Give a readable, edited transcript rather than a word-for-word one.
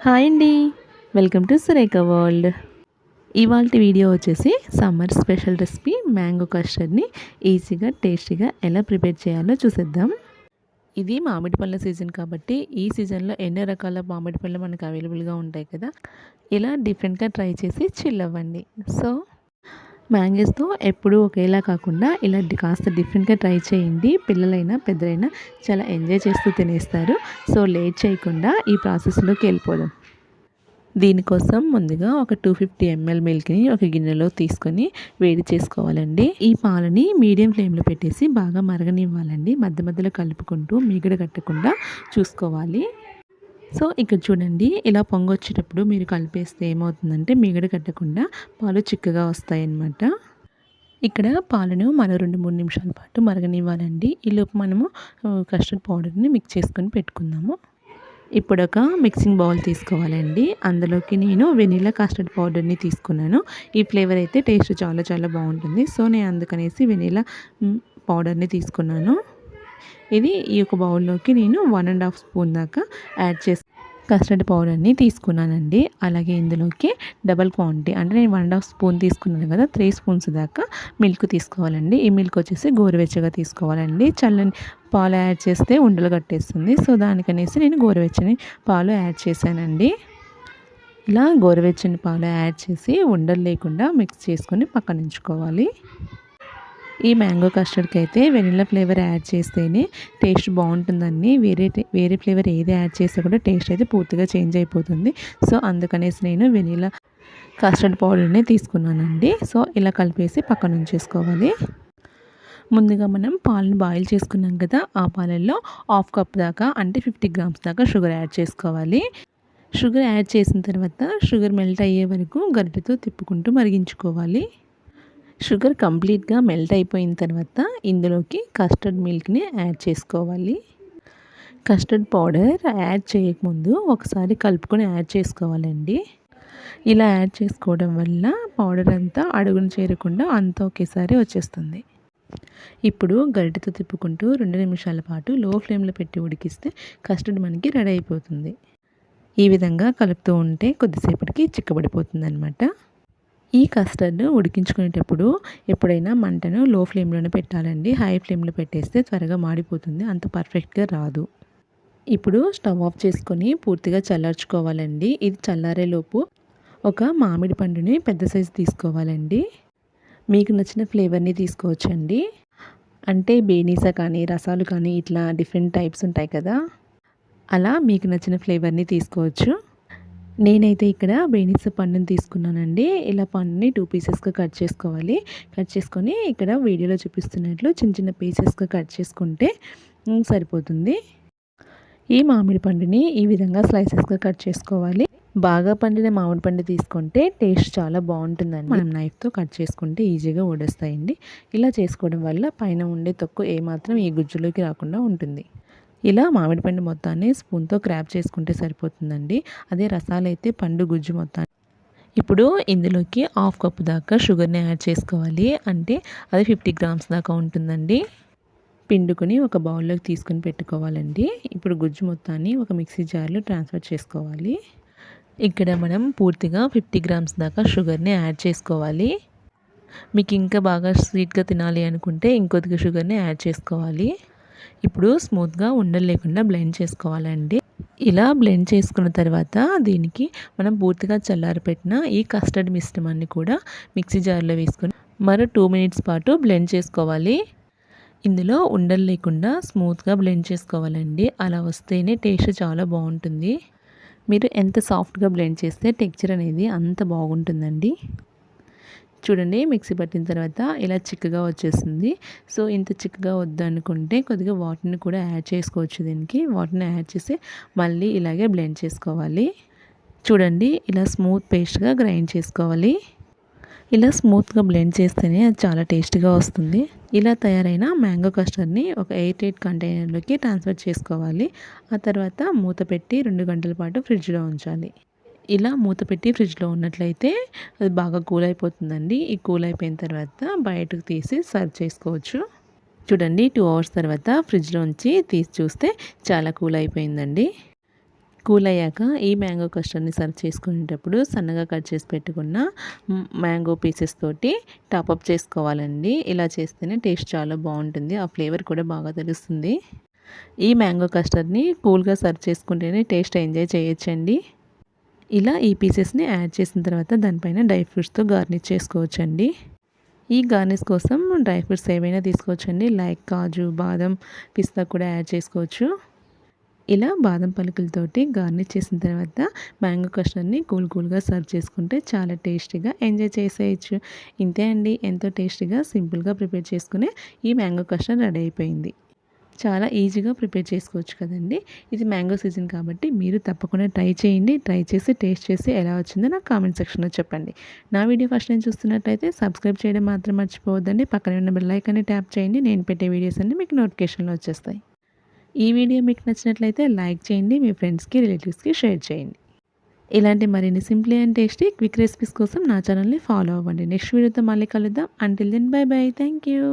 Hi అండి. Welcome to Surekha world. ఇవాల్టి video వచ్చేసి సమ్మర్ స్పెషల్ రెసిపీ మ్యాంగో కస్టర్డ్ని ఈజీగా టేస్టీగా ఎలా ప్రిపేర్ చేయాలో చూసేద్దాం. ఇది మామిడి పళ్ళ సీజన్ కాబట్టి ఈ సీజన్లో ఎన్నో రకాల మామిడి పళ్ళు మనకు అవైలబుల్గా ఉంటాయి కదా. ఇలా డిఫరెంట్గా ట్రై చేసి చిల్ అవ్వండి. సో మ్యాంగోస్తో ఎప్పుడూ ఒకేలా కాకుండా ఇలా కాస్త డిఫరెంట్గా ట్రై చేయండి. పిల్లలైనా పెద్దలైనా చాలా ఎంజాయ్ చేస్తూ తినేస్తారు. సో లేట్ చేయకుండా ఈ ప్రాసెస్లోకి వెళ్ళిపోదాం. దీనికోసం ముందుగా ఒక 250 ml మిల్క్ని ఒక గిన్నెలో తీసుకొని వేడి చేసుకోవాలండి. ఈ పాలని మీడియం ఫ్లేమ్లో పెట్టేసి బాగా మరగనివ్వాలండి. మధ్య మధ్యలో కలుపుకుంటూ మీగడ కట్టకుండా చూసుకోవాలి. సో ఇక్కడ చూడండి, ఇలా పొంగొచ్చేటప్పుడు మీరు కలిపేస్తే ఏమవుతుందంటే మీగడ కట్టకుండా పాలు చిక్కగా వస్తాయన్నమాట. ఇక్కడ పాలను మరో 2-3 నిమిషాల పాటు మరగనివ్వాలండి. ఈలోపు మనము కస్టర్డ్ పౌడర్ని మిక్స్ చేసుకొని పెట్టుకుందాము. ఇప్పుడు ఒక మిక్సింగ్ బౌల్ తీసుకోవాలండి. అందులోకి నేను వెనిలా కస్టర్డ్ పౌడర్ని తీసుకున్నాను. ఈ ఫ్లేవర్ అయితే టేస్ట్ చాలా చాలా బాగుంటుంది. సో నేను అందుకనేసి వెనిలా పౌడర్ని తీసుకున్నాను. ఇది ఈ యొక్క బౌల్లోకి నేను 1.5 స్పూన్ దాకా యాడ్ చేసి కస్టర్డ్ పౌడర్ని తీసుకున్నానండి. అలాగే ఇందులోకి డబల్ క్వాంటిటీ అంటే నేను 1.5 స్పూన్ తీసుకున్నాను కదా, 3 స్పూన్స్ దాకా మిల్క్ తీసుకోవాలండి. ఈ మిల్క్ వచ్చేసి గోరువెచ్చగా తీసుకోవాలండి. చల్లని పాలు యాడ్ చేస్తే ఉండలు కట్టేస్తుంది. సో దానికనేసి నేను గోరువెచ్చని పాలు యాడ్ చేశానండి. ఇలా గోరువెచ్చని పాలు యాడ్ చేసి ఉండలు లేకుండా మిక్స్ చేసుకొని పక్కన ఉంచుకోవాలి. ఈ మ్యాంగో కస్టర్డ్కి అయితే వెనిలా ఫ్లేవర్ యాడ్ చేస్తేనే టేస్ట్ బాగుంటుందండి. వేరే ఫ్లేవర్ ఏది యాడ్ చేస్తే కూడా టేస్ట్ అయితే పూర్తిగా చేంజ్ అయిపోతుంది. సో అందుకనేసి నేను వెనిలా కస్టర్డ్ పౌడర్ని తీసుకున్నానండి. సో ఇలా కలిపేసి పక్కన ఉంచేసుకోవాలి. ముందుగా మనం పాలను బాయిల్ చేసుకున్నాం కదా, ఆ పాలల్లో 1/2 కప్ దాకా అంటే 50 గ్రామ్స్ దాకా షుగర్ యాడ్ చేసుకోవాలి. షుగర్ యాడ్ చేసిన తర్వాత షుగర్ మెల్ట్ అయ్యే వరకు గరిటెతో తిప్పుకుంటూ మరిగించుకోవాలి. షుగర్ కంప్లీట్గా మెల్ట్ అయిపోయిన తర్వాత ఇందులోకి కస్టర్డ్ మిల్క్ని యాడ్ చేసుకోవాలి. కస్టర్డ్ పౌడర్ యాడ్ చేయకముందు ఒకసారి కలుపుకొని యాడ్ చేసుకోవాలండి. ఇలా యాడ్ చేసుకోవడం వల్ల పౌడర్ అంతా అడుగును చేరకుండా అంతా ఒకేసారి వచ్చేస్తుంది. ఇప్పుడు గరిటెతో తిప్పుకుంటూ 2 నిమిషాల పాటు లో ఫ్లేమ్లో పెట్టి ఉడికిస్తే కస్టర్డ్ మనకి రెడీ అయిపోతుంది. ఈ విధంగా కలుపుతూ ఉంటే కొద్దిసేపటికి చిక్కబడిపోతుంది అన్నమాట. ఈ కస్టర్డ్ ఉడికించుకునేటప్పుడు ఎప్పుడైనా మంటను లో ఫ్లేమ్లోనే పెట్టాలండి. హై ఫ్లేమ్లో పెట్టేస్తే త్వరగా మాడిపోతుంది, అంత పర్ఫెక్ట్గా రాదు. ఇప్పుడు స్టవ్ ఆఫ్ చేసుకొని పూర్తిగా చల్లార్చుకోవాలండి. ఇది చల్లారేలోపు ఒక మామిడి పండుని పెద్ద సైజు తీసుకోవాలండి. మీకు నచ్చిన ఫ్లేవర్ని తీసుకోవచ్చండి. అంటే బేనీసా కానీ రసాలు కానీ ఇట్లా డిఫరెంట్ టైప్స్ ఉంటాయి కదా, అలా మీకు నచ్చిన ఫ్లేవర్ని తీసుకోవచ్చు. నేనైతే ఇక్కడ బేనిస పండుని తీసుకున్నానండి. ఇలా పండుని 2 పీసెస్గా కట్ చేసుకోవాలి. కట్ చేసుకొని ఇక్కడ వీడియోలో చూపిస్తున్నట్లు చిన్న చిన్న పీసెస్గా కట్ చేసుకుంటే సరిపోతుంది. ఈ మామిడి పండుని ఈ విధంగా స్లైసెస్గా కట్ చేసుకోవాలి. బాగా పండిన మామిడి పండు తీసుకుంటే టేస్ట్ చాలా బాగుంటుందండి. మనం నైఫ్తో కట్ చేసుకుంటే ఈజీగా ఊడొస్తాయండి. ఇలా చేసుకోవడం వల్ల పైన ఉండే తొక్కు ఏమాత్రం ఈ గుజ్జులోకి రాకుండా ఉంటుంది. ఇలా మామిడి పండు మొత్తాన్ని స్పూన్తో క్రాప్ చేసుకుంటే సరిపోతుందండి. అదే రసాలు అయితే పండు గుజ్జు మొత్తాన్ని. ఇప్పుడు ఇందులోకి 1/2 కప్ దాకా షుగర్ని యాడ్ చేసుకోవాలి. అంటే అది 50 గ్రామ్స్ దాకా ఉంటుందండి. పిండుకొని ఒక బౌల్లోకి తీసుకొని పెట్టుకోవాలండి. ఇప్పుడు గుజ్జు మొత్తాన్ని ఒక మిక్సీ జార్లో ట్రాన్స్ఫర్ చేసుకోవాలి. ఇక్కడ మనం పూర్తిగా 50 గ్రామ్స్ దాకా షుగర్ని యాడ్ చేసుకోవాలి. మీకు ఇంకా బాగా స్వీట్గా తినాలి అనుకుంటే ఇంకొద్దిగా షుగర్ని యాడ్ చేసుకోవాలి. ఇప్పుడు స్మూత్గా ఉండలు లేకుండా బ్లెండ్ చేసుకోవాలండి. ఇలా బ్లెండ్ చేసుకున్న తర్వాత దీనికి మనం పూర్తిగా చల్లారిపెట్టిన ఈ కస్టర్డ్ మిశ్రమాన్ని కూడా మిక్సీ జార్లో వేసుకొని మరో 2 మినిట్స్ పాటు బ్లెండ్ చేసుకోవాలి. ఇందులో ఉండలు లేకుండా స్మూత్గా బ్లెండ్ చేసుకోవాలండి. అలా వస్తేనే టేస్ట్ చాలా బాగుంటుంది. మీరు ఎంత సాఫ్ట్గా బ్లెండ్ చేస్తే టెక్స్చర్ అనేది అంత బాగుంటుందండి. చూడండి, మిక్సీ పట్టిన తర్వాత ఇలా చిక్కగా వచ్చేసింది. సో ఇంత చిక్కగా వద్దనుకుంటే కొద్దిగా వాటర్ని కూడా యాడ్ చేసుకోవచ్చు. దీనికి వాటర్ని యాడ్ చేసి మళ్ళీ ఇలాగే బ్లెండ్ చేసుకోవాలి. చూడండి, ఇలా స్మూత్ పేస్ట్గా గ్రైండ్ చేసుకోవాలి. ఇలా స్మూత్గా బ్లెండ్ చేస్తేనే అది చాలా టేస్ట్గా వస్తుంది. ఇలా తయారైన మ్యాంగో కస్టర్డ్ని ఒక 8 కంటైనర్లోకి ట్రాన్స్ఫర్ చేసుకోవాలి. ఆ తర్వాత మూత పెట్టి 2 గంటల పాటు ఫ్రిడ్జ్లో ఉంచాలి. ఇలా మూత పెట్టి ఫ్రిడ్జ్లో ఉన్నట్లయితే అది బాగా కూల్ అయిపోతుందండి. ఈ కూల్ అయిపోయిన తర్వాత బయటకు తీసి సర్వ్ చేసుకోవచ్చు. చూడండి 2 అవర్స్ తర్వాత ఫ్రిడ్జ్లోంచి తీసి చూస్తే చాలా కూల్ అయిపోయిందండి. కూల్ అయ్యాక ఈ మ్యాంగో కస్టర్డ్ని సర్వ్ చేసుకునేటప్పుడు సన్నగా కట్ చేసి పెట్టుకున్న మ్యాంగో పీసెస్ తోటి టాపప్ చేసుకోవాలండి. ఇలా చేస్తేనే టేస్ట్ చాలా బాగుంటుంది, ఆ ఫ్లేవర్ కూడా బాగా తెలుస్తుంది. ఈ మ్యాంగో కస్టర్డ్ని కూల్గా సర్వ్ చేసుకుంటేనే టేస్ట్ ఎంజాయ్ చేయొచ్చండి. ఇలా ఈ పీసెస్ని యాడ్ చేసిన తర్వాత దానిపైన డ్రై ఫ్రూట్స్తో గార్నిష్ చేసుకోవచ్చండి. ఈ గార్నిష్ కోసం డ్రై ఫ్రూట్స్ ఏవైనా తీసుకోవచ్చండి, లైక్ కాజు, బాదం, పిస్తా కూడా యాడ్ చేసుకోవచ్చు. ఇలా బాదం పలుకులతోటి గార్నిష్ చేసిన తర్వాత మ్యాంగో కస్టర్డ్ని కూల్గా సర్వ్ చేసుకుంటే చాలా టేస్టీగా ఎంజాయ్ చేసేయచ్చు. ఇంతే అండి, ఎంతో టేస్టీగా సింపుల్గా ప్రిపేర్ చేసుకునే ఈ మ్యాంగో కస్టర్డ్ రెడీ అయిపోయింది. చాలా ఈజీగా ప్రిపేర్ చేసుకోవచ్చు కదండి. ఇది మ్యాంగో సీజన్ కాబట్టి మీరు తప్పకుండా ట్రై చేయండి. ట్రై చేసి టేస్ట్ చేసి ఎలా వచ్చిందో నాకు కామెంట్ సెక్షన్లో చెప్పండి. నా వీడియో ఫస్ట్ టైం చూస్తున్నట్టయితే సబ్స్క్రైబ్ చేయడం మాత్రం మర్చిపోవద్దండి. పక్కన ఉన్న బెల్ ఐకాన్ని ట్యాప్ చేయండి. నేను పెట్టే వీడియోస్ అన్నీ మీకు నోటిఫికేషన్లో వచ్చేస్తాయి. ఈ వీడియో మీకు నచ్చినట్లయితే లైక్ చేయండి, మీ ఫ్రెండ్స్కి, రిలేటివ్స్కి షేర్ చేయండి. ఇలాంటి మరిన్ని simply and tasty quick recipes కోసం నా ఛానల్ని ఫాలో అవ్వండి. నెక్స్ట్ వీడియోతో మళ్ళీ కలుద్దాం. Until then bye bye. Thank you.